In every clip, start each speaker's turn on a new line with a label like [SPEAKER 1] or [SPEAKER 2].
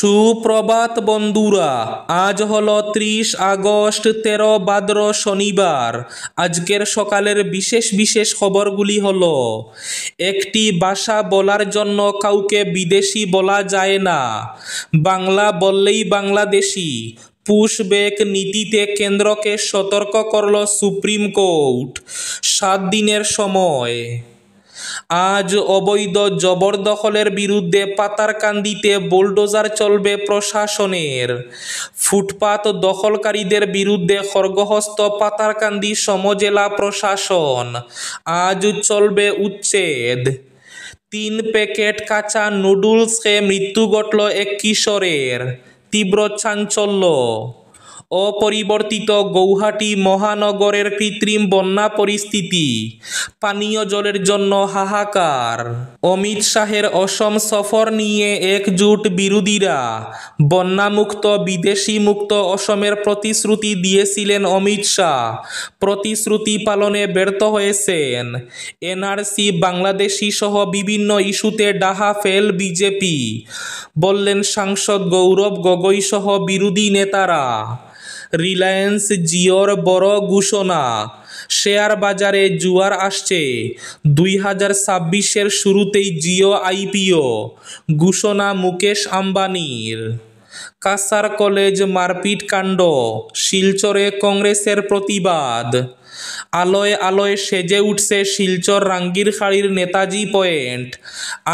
[SPEAKER 1] সুপ্রভাত বন্ধুরা, আজ হলো 30 আগস্ট 13 ভাদ্র শনিবার। আজকের সকালের বিশেষ বিশেষ খবরগুলি হলো: একটি ভাষা বলার জন্য কাউকে বিদেশি বলা যায় না, বাংলা বললেই বাংলাদেশি, পুশব্যাক নীতিতে কেন্দ্রকে সতর্ক করল সুপ্রিম কোর্ট, 7 দিনের সময়। আজ অবৈধ জবরদখলের বিরুদ্ধে পাতারকান্দিতে বুলডোজার চলবে প্রশাসনের। ফুটপাত দখলকারীদের বিরুদ্ধে খড়গহস্ত পাতারকান্দি সমজেলা প্রশাসন। আজ চলবে উচ্ছেদ। 3 প্যাকেট কাঁচা নুডলস খেয়ে মৃত্যু ঘটল এক কিশোরের, তীব্র চাঞ্চল্য। অপরিবর্তিত গৌহাটি মহানগরের কৃত্রিম বন্যা পরিস্থিতি, পানীয় জলের জন্য হাহাকার। অমিত শাহের অসম সফর নিয়ে একজোট বিরোধীরা। বন্যামুক্ত বিদেশি মুক্ত অসমের প্রতিশ্রুতি দিয়েছিলেন অমিত শাহ, প্রতিশ্রুতি পালনে ব্যর্থ হয়েছেন। এনআরসি বাংলাদেশি সহ বিভিন্ন ইস্যুতে ডাহা ফেল বিজেপি, বললেন সাংসদ গৌরব গগৈ সহ বিরোধী নেতারা। রিলায়েন্স জিওর বড় ঘোষণা, শেয়ার বাজারে জোয়ার আসছে, 2026-এর শুরুতেই জিও আইপিও, ঘোষণা মুকেশ আম্বানির। কাসার কলেজ মারপিট কাণ্ড, শিলচরে কংগ্রেসের প্রতিবাদ। আলোয় আলোয় সেজে উঠছে শিলচর রাঙ্গিরখাড়ির নেতাজি পয়েন্ট।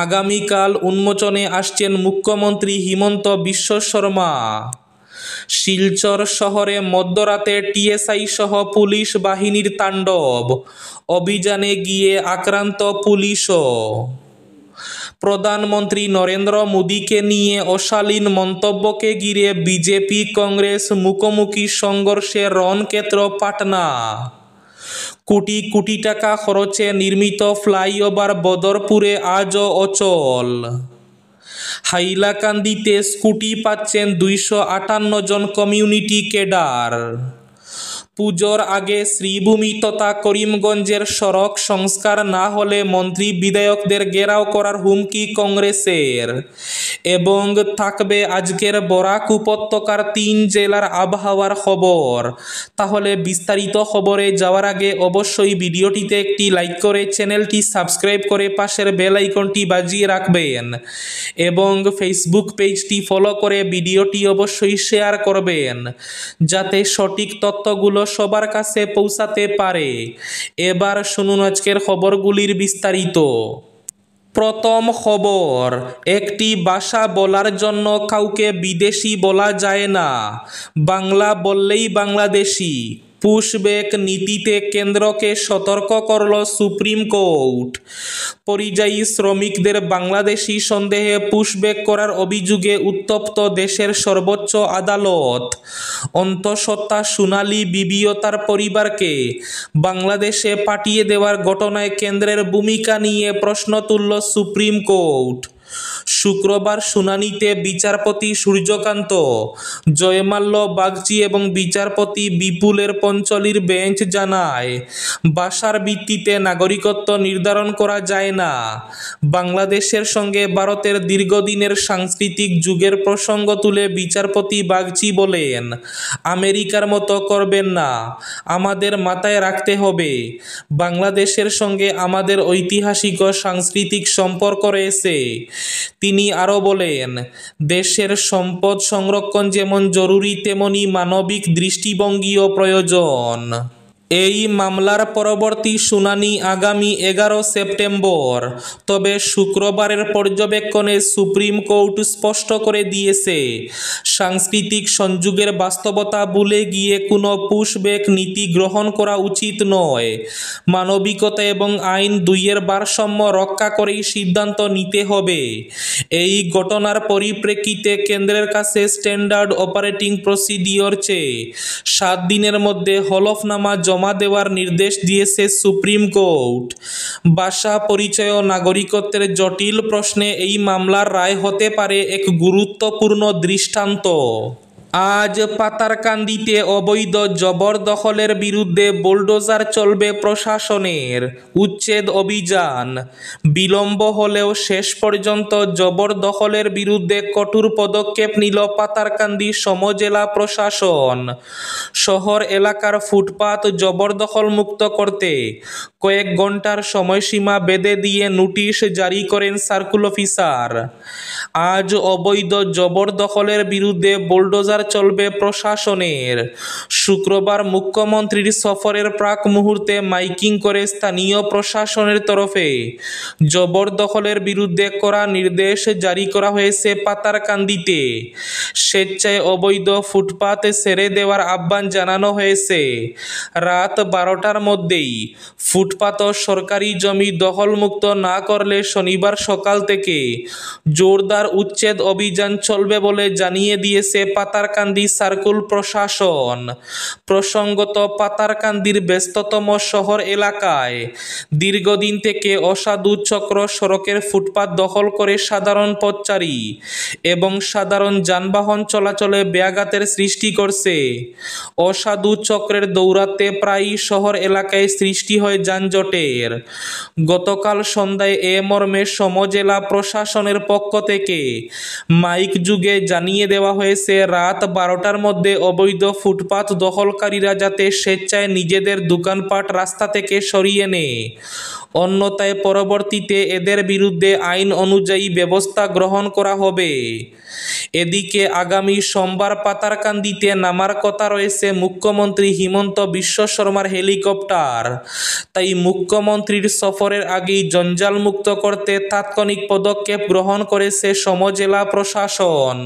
[SPEAKER 1] আগামীকাল উন্মোচনে আসছেন মুখ্যমন্ত্রী হিমন্ত বিশ্ব শর্মা। শিলচর শহরে মধ্যরাতে টিএসআই সহ পুলিশ বাহিনীর তাণ্ডব, অভিযানে গিয়ে আক্রান্ত পুলিশও। প্রধানমন্ত্রী নরেন্দ্র মোদীকে নিয়ে অশালীন মন্তব্যকে ঘিরে বিজেপি কংগ্রেস মুখোমুখি সংঘর্ষে রণক্ষেত্র পাটনা। কোটি কোটি টাকা খরচে নির্মিত ফ্লাইওভার বদরপুরে আজও অচল। হাইলাকান্দিতে স্কুটি পাচ্ছেন 258 জন কমিউনিটি ক্যাডার। পুজোর আগে শ্রীভূমি তথা করিমগঞ্জের সড়ক সংস্কার না হলে মন্ত্রী বিধায়কদের ঘেরাও করার হুমকি কংগ্রেসের। এবং থাকবে আজকের বরাক উপত্যকার 3 জেলার আবহাওয়ার খবর। তাহলে বিস্তারিত খবরে যাওয়ার আগে অবশ্যই ভিডিওটিতে একটি লাইক করে চ্যানেলটি সাবস্ক্রাইব করে পাশের বেল আইকনটি বাজিয়ে রাখবেন এবং ফেসবুক পেজটি ফলো করে ভিডিওটি অবশ্যই শেয়ার করবেন, যাতে সঠিক তথ্যগুলো সবার কাছে পৌঁছাতে পারে। এবার শুনুন আজকের খবরগুলির বিস্তারিত। প্রথম খবর, একটি ভাষা বলার জন্য কাউকে বিদেশি বলা যায় না, বাংলা বললেই বাংলাদেশি, পুশব্যাক নীতিতে কেন্দ্রকে সতর্ক করল সুপ্রিম কোর্ট। পরিযায়ী শ্রমিকদের বাংলাদেশি সন্দেহে পুশব্যাক করার অভিযোগে উত্তপ্ত দেশের সর্বোচ্চ আদালত। অন্তঃসত্ত্বা সোনালী বিবি ও তার পরিবারকে বাংলাদেশে পাঠিয়ে দেওয়ার ঘটনায় কেন্দ্রের ভূমিকা নিয়ে প্রশ্ন তুলল সুপ্রিম কোর্ট। শুক্রবার শুনানিতে বিচারপতি সূর্যকান্ত, জয়মাল্য বাগচি এবং বিচারপতি বিপুলের পঞ্চলির বেঞ্চ জানায়, ভাষার ভিত্তিতে নাগরিকত্ব নির্ধারণ করা যায় না। বাংলাদেশের সঙ্গে ভারতের দীর্ঘদিনের সাংস্কৃতিক যুগের প্রসঙ্গ তুলে বিচারপতি বাগচি বলেন, আমেরিকার মতো করবেন না, আমাদের মাথায় রাখতে হবে বাংলাদেশের সঙ্গে আমাদের ঐতিহাসিক ও সাংস্কৃতিক সম্পর্ক রয়েছে। তিনি আরও বলেন, দেশের সম্পদ সংরক্ষণ যেমন জরুরি তেমনি মানবিক দৃষ্টিভঙ্গিও প্রয়োজন। এই মামলার পরবর্তী শুনানি আগামী 11 সেপ্টেম্বর। তবে শুক্রবারের পর্যবেক্ষণে সুপ্রিম কোর্ট স্পষ্ট করে দিয়েছে, সাংস্কৃতিক সংযোগের বাস্তবতা ভুলে গিয়ে কোনো পুশব্যাক নীতি গ্রহণ করা উচিত নয়। মানবিকতা এবং আইন দুইয়ের ভারসাম্য রক্ষা করেই সিদ্ধান্ত নিতে হবে। এই ঘটনার পরিপ্রেক্ষিতে কেন্দ্রের কাছে স্ট্যান্ডার্ড অপারেটিং প্রসিডিওর চেয়ে 7 দিনের মধ্যে হলফনামা জমা দেওয়ার নির্দেশ দিয়েছে সুপ্রিম কোর্ট। ভাষা পরিচয় ও নাগরিকত্বের জটিল প্রশ্নে এই মামলার রায় হতে পারে এক গুরুত্বপূর্ণ দৃষ্টান্ত। আজ পাতারকান্দিতে অবৈধ জবরদখলের বিরুদ্ধে বুলডোজার চলবে প্রশাসনের, উচ্ছেদ অভিযান। বিলম্ব হলেও শেষ পর্যন্ত জবরদখলের বিরুদ্ধে কঠোর পদক্ষেপ নিল পাতারকান্দি সমজেলা প্রশাসন। শহর এলাকার ফুটপাত জবরদখল মুক্ত করতে কয়েক ঘন্টার সময়সীমা বেঁধে দিয়ে নোটিশ জারি করেন সার্কুল অফিসার। আজ অবৈধ জবরদখলের বিরুদ্ধে বুলডোজার চলবে প্রশাসনের। শুক্রবার মুখ্যমন্ত্রীর সফরের প্রাক মুহূর্তে মাইকিং করে স্থানীয় প্রশাসনের তরফে জবরদখলের বিরুদ্ধে কড়া নির্দেশ জারি করা হয়েছে। পাতারকান্দিতে স্বেচ্ছায় অবৈধ ফুটপাত ছেড়ে দেওয়ার আহ্বান জানানো হয়েছে। রাত 12টার মধ্যেই ফুটপাত ও সরকারি জমি দখলমুক্ত না করলে শনিবার সকাল থেকে জোরদার উচ্ছেদ অভিযান চলবে বলে জানিয়ে দিয়েছে পাতারকান্দি সার্কুল প্রশাসন। প্রসঙ্গত, পাতারকান্দির ব্যস্ততম শহর এলাকায় দীর্ঘদিন থেকে অসাধু চক্র সড়কের ফুটপাত দখল করে সাধারণ পথচারী এবং সাধারণ যানবাহন চলাচলে ব্যাঘাতের সৃষ্টি করছে। অসাধু চক্রের দৌরাত্মে প্রায়ই শহর এলাকায় সৃষ্টি হয় যানজটের। গতকাল সন্ধ্যায় এ মর্মে সমজেলা প্রশাসনের পক্ষ থেকে মাইক যুগে জানিয়ে দেওয়া হয়েছে, রাত 12টার মধ্যে অবৈধ ফুটপাত দখলকারীরা যাতে স্বেচ্ছায় নিজেদের দোকানপাট রাস্তা থেকে সরিয়ে নেয়, অন্যথায় পরবর্তীতে এদের বিরুদ্ধে আইন অনুযায়ী ব্যবস্থা গ্রহণ করা হবে। এদিকে আগামী সোমবার পাতারকান্দিতে নামার কথা রয়েছে মুখ্যমন্ত্রী হিমন্ত বিশ্ব শর্মার হেলিকপ্টার। তাই মুখ্যমন্ত্রীর সফরের আগেই জঞ্জাল মুক্ত করতে তাৎক্ষণিক পদক্ষেপ গ্রহণ করেছে সমজেলা প্রশাসন।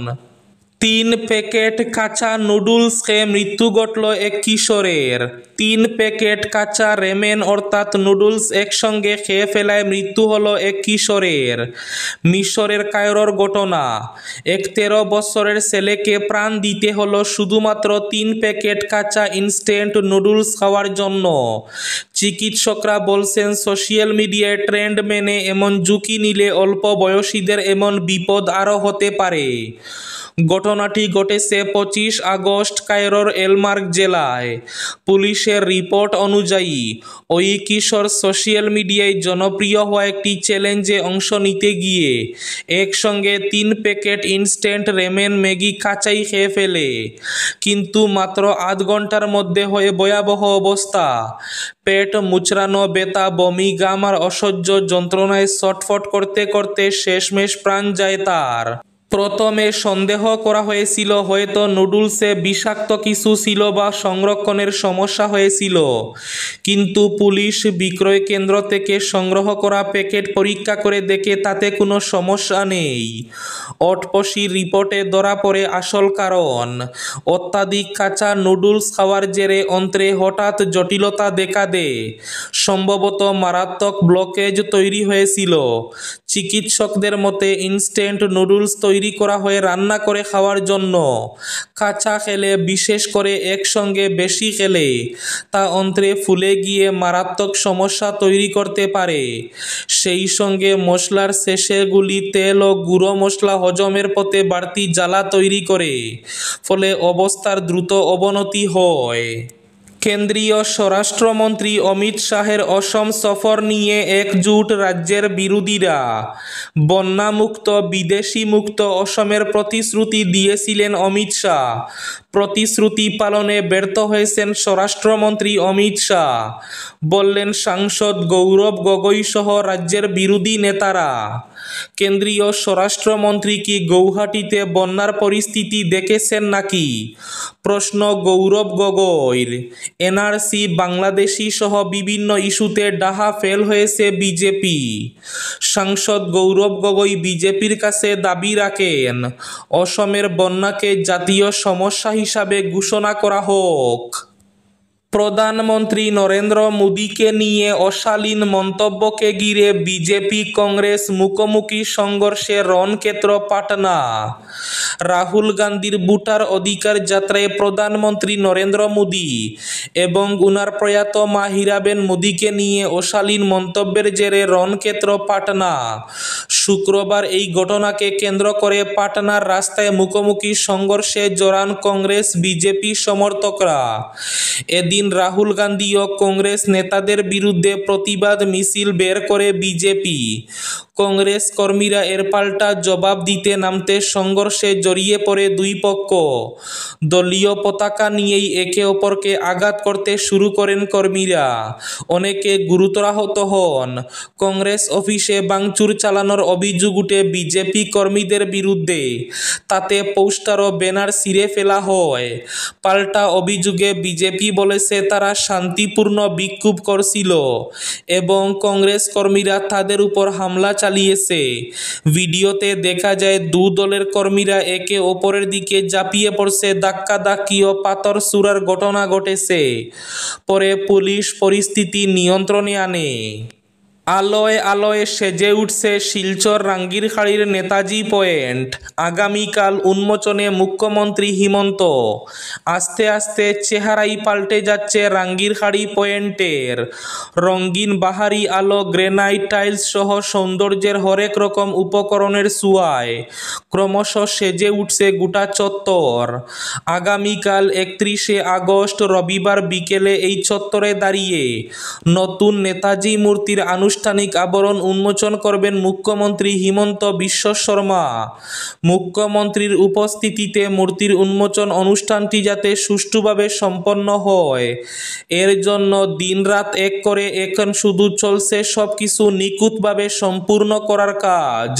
[SPEAKER 1] 3 প্যাকেট কাঁচা নুডলস খেয়ে মৃত্যু ঘটল এক কিশোরের। 3 প্যাকেট কাঁচা রেমেন অর্থাৎ নুডলস একসঙ্গে খেয়ে ফেলায় মৃত্যু হলো এক কিশোরের। মিশরের কায়রোর ঘটনা। এক 13 বছরের ছেলেকে প্রাণ দিতে হলো শুধুমাত্র 3 প্যাকেট কাঁচা ইনস্ট্যান্ট নুডলস খাওয়ার জন্য। চিকিৎসকরা বলছেন, সোশ্যাল মিডিয়ায় ট্রেন্ড মেনে এমন ঝুঁকি নিলে অল্প বয়সীদের এমন বিপদ আরও হতে পারে। ঘটনাটি ঘটেছে 25 আগস্ট কায়রোর এলমার্ক জেলায়। পুলিশের রিপোর্ট অনুযায়ী ওই কিশোর সোশ্যাল মিডিয়ায় জনপ্রিয় হওয়া একটি চ্যালেঞ্জে অংশ নিতে গিয়ে একসঙ্গে 3 প্যাকেট ইনস্ট্যান্ট রেমেন ম্যাগি কাঁচাই খেয়ে ফেলে। কিন্তু মাত্র আধ ঘন্টার মধ্যে হয়ে ভয়াবহ অবস্থা। পেট মুচড়ানো, ব্যথা, বমি, গাম আর অসহ্য যন্ত্রণায় ছটফট করতে করতে শেষমেশ প্রাণ যায় তার। প্রথমে সন্দেহ করা হয়েছিল হয়তো নুডলসে বিষাক্ত কিছু ছিল বা সংরক্ষণের সমস্যা হয়েছিল, কিন্তু পুলিশ বিক্রয় কেন্দ্র থেকে সংগ্রহ করা প্যাকেট পরীক্ষা করে দেখে তাতে কোনো সমস্যা নেই। অটপসির রিপোর্টে ধরা পড়ে আসল কারণ। অত্যাধিক কাঁচা নুডলস খাওয়ার জেরে অন্ত্রে হঠাৎ জটিলতা দেখা দেয়। সম্ভবত মারাত্মক ব্লকেজ তৈরি হয়েছিল। চিকিৎসকদের মতে ইনস্ট্যান্ট নুডলস তৈরি করা হয় রান্না করে খাওয়ার জন্য। কাঁচা খেলে, বিশেষ করে একসঙ্গে বেশি খেলে, তা অন্ত্রে ফুলে গিয়ে মারাত্মক সমস্যা তৈরি করতে পারে। সেই সঙ্গে মশলার শেষে গুলি তেল ও গুঁড়ো মশলা হজমের পথে বাড়তি জ্বালা তৈরি করে, ফলে অবস্থার দ্রুত অবনতি হয়। কেন্দ্রীয় স্বরাষ্ট্রমন্ত্রী অমিত শাহের অসম সফর নিয়ে একজোট রাজ্যের বিরোধীরা। বন্যামুক্ত, বিদেশিমুক্ত অসমের প্রতিশ্রুতি দিয়েছিলেন অমিত শাহ। প্রতিশ্রুতি পালনে ব্যর্থ হয়েছেন স্বরাষ্ট্রমন্ত্রী অমিত শাহ, বললেন সাংসদ গৌরব গগৈ সহ রাজ্যের বিরোধী নেতারা। কেন্দ্রীয় স্বরাষ্ট্রমন্ত্রী কি গৌহাটিতে বন্যার পরিস্থিতি দেখেছেন নাকি? প্রশ্ন গৌরব গগৈর। এনআরসি, বাংলাদেশি সহ বিভিন্ন ইস্যুতে ডাহা ফেল হয়েছে বিজেপি। সাংসদ গৌরব গগৈ বিজেপির কাছে দাবি রাখেন, অসমের বন্যাকে জাতীয় সমস্যা হিসাবে ঘোষণা করা হোক। প্রধানমন্ত্রী নরেন্দ্র মোদীকে নিয়ে অশালীন মন্তব্যকে ঘিরে বিজেপি কংগ্রেস মুখোমুখি সংঘর্ষে রণক্ষেত্র পাটনা। রাহুল গান্ধীর ভোটার অধিকার যাত্রায় প্রধানমন্ত্রী নরেন্দ্র মোদী এবং উনার প্রয়াত মা হীরাবেন মোদীকে নিয়ে অশালীন মন্তব্যের জেরে রণক্ষেত্র পাটনা। শুক্রবার এই ঘটনাকে কেন্দ্র করে পাটনার রাস্তায় মুখোমুখি সংঘর্ষে জড়ান কংগ্রেস বিজেপি সমর্থকরা। এদিন রাহুল গান্ধী ও কংগ্রেস নেতাদের বিরুদ্ধে প্রতিবাদ মিছিল বের করে বিজেপি। কংগ্রেস কর্মীরা এর পাল্টা জবাব দিতে নামতে সংঘর্ষে জড়িয়ে পড়ে দুই পক্ষ। দলীয় পতাকা নিয়েই একে অপরকে আঘাত করতে শুরু করেন কর্মীরা। অনেকে গুরুতর আহত হন। কংগ্রেস অফিসে ভাঙচুর চালানোর অভিযোগ উঠে বিজেপি কর্মীদের বিরুদ্ধে। তাতে পোস্টার ও ব্যানার ছিঁড়ে ফেলা হয়। পাল্টা অভিযোগে বিজেপি বলেছে তারা শান্তিপূর্ণ বিক্ষোভ করছিল এবং কংগ্রেস কর্মীরা তাদের উপর হামলা চালিয়েছে। ভিডিওতে দেখা যায় দু দলের কর্মীরা একে অপরের দিকে ঝাঁপিয়ে পড়ছে, ধাক্কাধাক্কি ও পাথর ছোড়ার ঘটনা ঘটেছে। পরে পুলিশ পরিস্থিতি নিয়ন্ত্রণে আনে। আলোয় আলোয় সেজে উঠছে শিলচর রাঙ্গিরখাড়ির নেতাজি পয়েন্ট। আগামীকাল উন্মোচনে মুখ্যমন্ত্রী হিমন্ত। আস্তে আস্তে চেহারাই পাল্টে যাচ্ছে রাঙ্গিরখাড়ি পয়েন্টের। রঙিন বাহারি আলো, গ্রেনাইট টাইলস সহ সৌন্দর্যের হরেক রকম উপকরণের ছোঁয়ায় ক্রমশ সেজে উঠছে গোটা চত্বর। আগামীকাল 31শে আগস্ট রবিবার বিকেলে এই চত্বরে দাঁড়িয়ে নতুন নেতাজি মূর্তির আনুষ্ঠানিক আবরণ উন্মোচন করবেন মুখ্যমন্ত্রী হিমন্ত বিশ্ব শর্মা। মুখ্যমন্ত্রীর উপস্থিতিতে মূর্তির উন্মোচন অনুষ্ঠানটি যাতে সুষ্ঠুভাবে সম্পন্ন হয়, এর জন্য দিনরাত এক করে এখন শুধু চলছে সবকিছু নিখুঁতভাবে সম্পূর্ণ করার কাজ।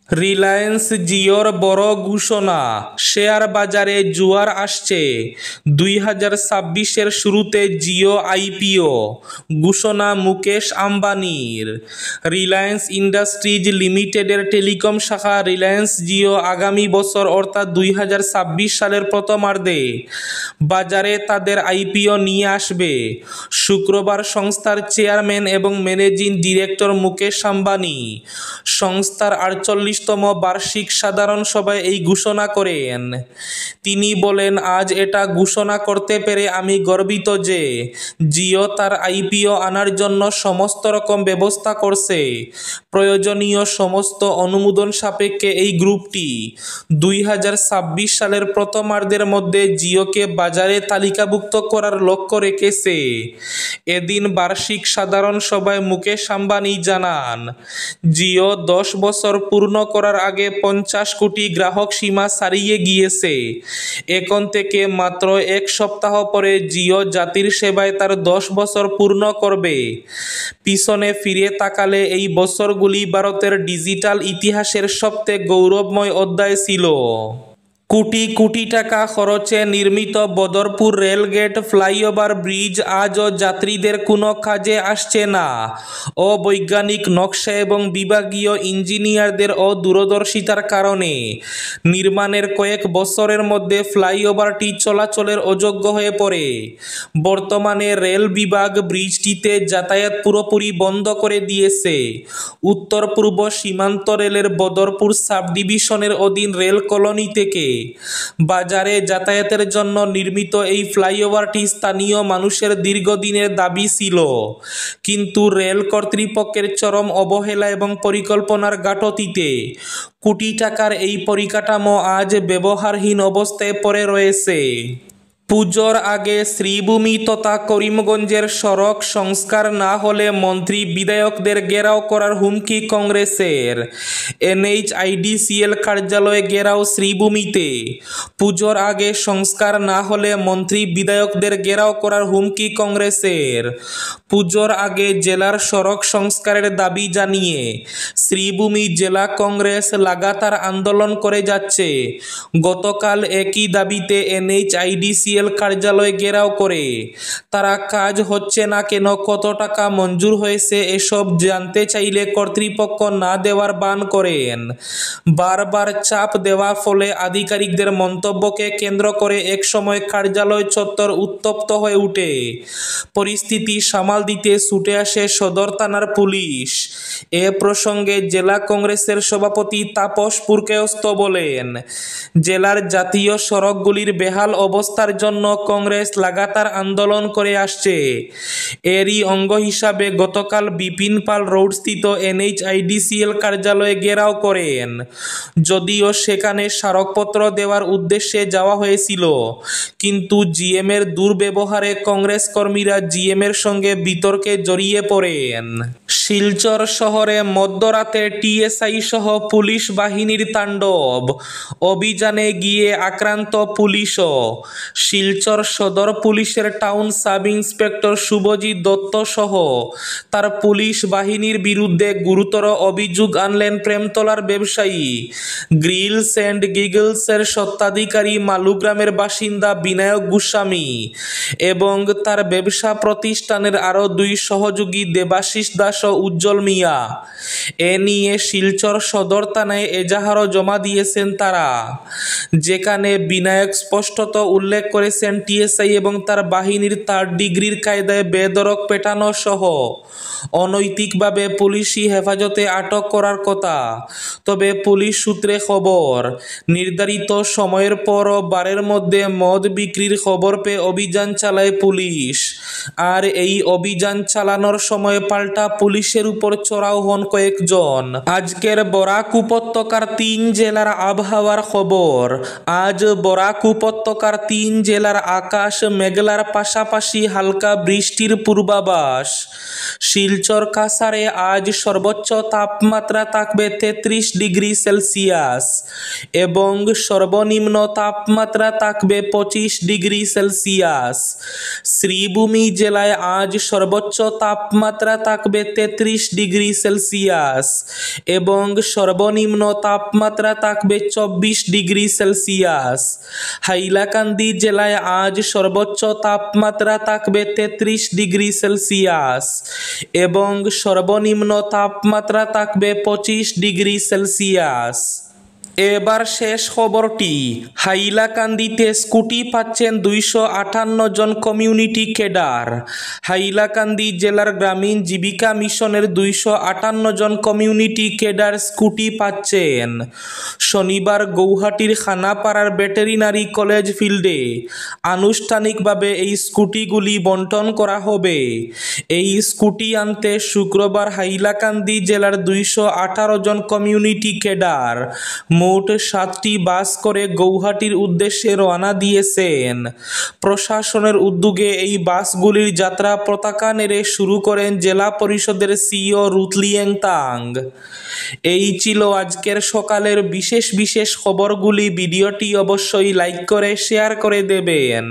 [SPEAKER 1] রিলায়েন্স জিওর বড় ঘোষণা, শেয়ার বাজারে জোয়ার আসছে। 2026-এর শুরুতে জিও আইপিও, ঘোষণা মুকেশ আম্বানির। রিলায়েন্স ইন্ডাস্ট্রিজ লিমিটেডের টেলিকম শাখা রিলায়েন্স জিও আগামী বছর অর্থাৎ 2026 সালের প্রথমার্ধে বাজারে তাদের আইপিও নিয়ে আসবে। শুক্রবার সংস্থার চেয়ারম্যান এবং ম্যানেজিং ডিরেক্টর মুকেশ আম্বানি সংস্থার 48তম বার্ষিক সাধারণ সভায় এই ঘোষণা করেন। তিনি বলেন, আজ এটা ঘোষণা করতে পেরে আমি গর্বিত যে জিও তার আইপিও আনার জন্য সমস্ত রকম ব্যবস্থা করছে। প্রয়োজনীয় সমস্ত অনুমোদন সাপেক্ষে এই গ্রুপটি 2026 সালের প্রথমার্ধের মধ্যে জিওকে বাজারে তালিকাভুক্ত করার লক্ষ্য রেখেছে। এদিন বার্ষিক সাধারণ সভায় মুকেশ আম্বানি জানান, জিও 10 বছর পূর্ণ করার আগে 50 কোটি গ্রাহক সীমা ছাড়িয়ে গিয়েছে। এখন থেকে মাত্র এক সপ্তাহ পরে জিও জাতির সেবায় তার 10 বছর পূর্ণ করবে। পিছনে ফিরে তাকালে এই বছরগুলি ভারতের ডিজিটাল ইতিহাসের সবচেয়ে গৌরবময় অধ্যায় ছিল। কোটি কোটি টাকা খরচে নির্মিত বদরপুর রেলগেট ফ্লাইওভার ব্রিজ আজও যাত্রীদের কোনো কাজে আসছে না। অবৈজ্ঞানিক নকশা এবং বিভাগীয় ইঞ্জিনিয়ারদের অদূরদর্শিতার কারণে নির্মাণের কয়েক বছরের মধ্যে ফ্লাইওভারটি চলাচলের অযোগ্য হয়ে পড়ে। বর্তমানে রেল বিভাগ ব্রিজটিতে যাতায়াত পুরোপুরি বন্ধ করে দিয়েছে। উত্তর পূর্ব সীমান্ত রেলের বদরপুর সাব ডিভিশনের অধীন রেল কলোনি থেকে বাজারে যাতায়াতের জন্য নির্মিত এই ফ্লাইওভারটি স্থানীয় মানুষের দীর্ঘদিনের দাবি ছিল, কিন্তু রেল কর্তৃপক্ষের চরম অবহেলা এবং পরিকল্পনার গাফিলতিতে কোটি টাকার এই পরিকাঠামো আজ ব্যবহারহীন অবস্থায় পড়ে রয়েছে। পুজোর আগে শ্রীভূমি তথা করিমগঞ্জের সড়ক সংস্কার না হলে মন্ত্রী বিধায়কদের ঘেরাও করার হুমকি কংগ্রেসের। NHIDCL কার্যালয়ে ঘেরাও শ্রীভূমিতে। পুজোর আগে সংস্কার না হলে মন্ত্রী বিধায়কদের ঘেরাও করার হুমকি কংগ্রেসের। পুজোর আগে জেলার সড়ক সংস্কারের দাবি জানিয়ে শ্রীভূমি জেলা কংগ্রেস লাগাতার আন্দোলন করে যাচ্ছে। গতকাল একই দাবিতে NHIDCL কার্যালয় ঘেরাও করে তারা কাজ হচ্ছে না কেন, কত টাকা মঞ্জুর হয়েছে এসব জানতে চাইলে কর্তৃপক্ষ না দেওয়ার বান করেন। বারবার চাপ দেওয়ার ফলে আধিকারিকদের মন্তব্যকে কেন্দ্র করে একসময় কার্যালয় চত্বর উত্তপ্ত হয়ে ওঠে। পরিস্থিতি সামাল সামাল দিতে ছুটে আসে সদর থানার পুলিশ। এ প্রসঙ্গে জেলা কংগ্রেসের সভাপতি তাপস পুরকায়স্থ বলেন, জেলার জাতীয় সড়কগুলির বেহাল অবস্থার জন্য কংগ্রেস লাগাতার আন্দোলন করে আসছে। এরই অঙ্গ হিসাবে গতকাল বিপিন পাল রোডস্থিত NHIDCL কার্যালয়ে ঘেরাও করেন। যদিও সেখানে স্মারকপত্র দেওয়ার উদ্দেশ্যে যাওয়া হয়েছিল, কিন্তু জিএমের দুর্ব্যবহারে কংগ্রেস কর্মীরা জিএমের সঙ্গে বিতর্কে জড়িয়ে পড়েন। শিলচর শহরে মধ্যরাতে টিএসআই সহ পুলিশ বাহিনীর তাণ্ডব, অভিযানে গিয়ে আক্রান্ত পুলিশও। শিলচর সদর পুলিশের town sub inspector Subhajit Dutta সহ তার পুলিশ বাহিনীর বিরুদ্ধে গুরুতর অভিযোগ আনলেন প্রেমতলার ব্যবসায়ী গ্রিলস অ্যান্ড গিগলসের স্বত্বাধিকারী মালুগ্রামের বাসিন্দা বিনায়ক গোস্বামী এবং তার ব্যবসা প্রতিষ্ঠানের আরও 2 সহযোগী দেবাশিস দাস ও উজ্জ্বল মিয়া। এ নিয়ে শিলচর সদর থানায় এজাহারও জমা দিয়েছেন তারা, যেখানে বিনায়ক স্পষ্টত উল্লেখ করেছেন টিএসআই এবং তার বাহিনীর 3rd ডিগ্রির কায়দায় বেধড়ক পেটানো সহ অনৈতিকভাবে পুলিশি হেফাজতে আটক করার কথা। তবে পুলিশ সূত্রে খবর, নির্ধারিত সময়ের পরও বারের মধ্যে মদ বিক্রির খবর পেয়ে অভিযান চালায় পুলিশ। আর এই অভিযান চালানোর সময় পাল্টা পুলিশের উপর চড়াও হন কয়েকজন। আজকের বরাক উপত্যকার 3 জেলার আবহাওয়ার খবর। আজ বরাক উপত্যকার 3 জেলার আকাশ মেঘলার পাশাপাশি হালকা বৃষ্টির পূর্বাভাস। শিলচর কাছাড়ে আজ সর্বোচ্চ তাপমাত্রা থাকবে 33 ডিগ্রি সেলসিয়াস এবং সর্বনিম্ন তাপমাত্রা থাকবে 25 ডিগ্রি সেলসিয়াস। শ্রীভূমি জেলায় আজ সর্বোচ্চ তাপমাত্রা থাকবে 33 ডিগ্রি সেলসিয়াস এবং সর্বনিম্ন তাপমাত্রা থাকবে 24 ডিগ্রি সেলসিয়াস। হাইলাকান্দি জেলায় আজ সর্বোচ্চ তাপমাত্রা থাকবে 33 ডিগ্রি সেলসিয়াস এবং সর্বনিম্ন তাপমাত্রা থাকবে 25 ডিগ্রি সেলসিয়াস। এবার শেষ খবরটি। হাইলাকান্দিতে স্কুটি পাচ্ছেন 258 জন কমিউনিটি ক্যাডার। হাইলাকান্দি জেলার গ্রামীণ জীবিকা মিশনের 258 জন কমিউনিটি ক্যাডার স্কুটি পাচ্ছেন। শনিবার গৌহাটির খানাপাড়ার ভেটেরিনারি কলেজ ফিল্ডে আনুষ্ঠানিকভাবে এই স্কুটিগুলি বন্টন করা হবে। এই স্কুটি আনতে শুক্রবার হাইলাকান্দি জেলার 218 জন কমিউনিটি ক্যাডার মোট 7টি বাস করে গৌহাটির উদ্দেশ্যে রওনা দিয়েছেন। প্রশাসনের উদ্যোগে এই বাসগুলির যাত্রা পতাকা নেড়ে শুরু করেন জেলা পরিষদের সিইও রুথ লিয়েংতাং। এই ছিল আজকের সকালের বিশেষ খবরগুলি। ভিডিওটি অবশ্যই লাইক করে শেয়ার করে দেবেন।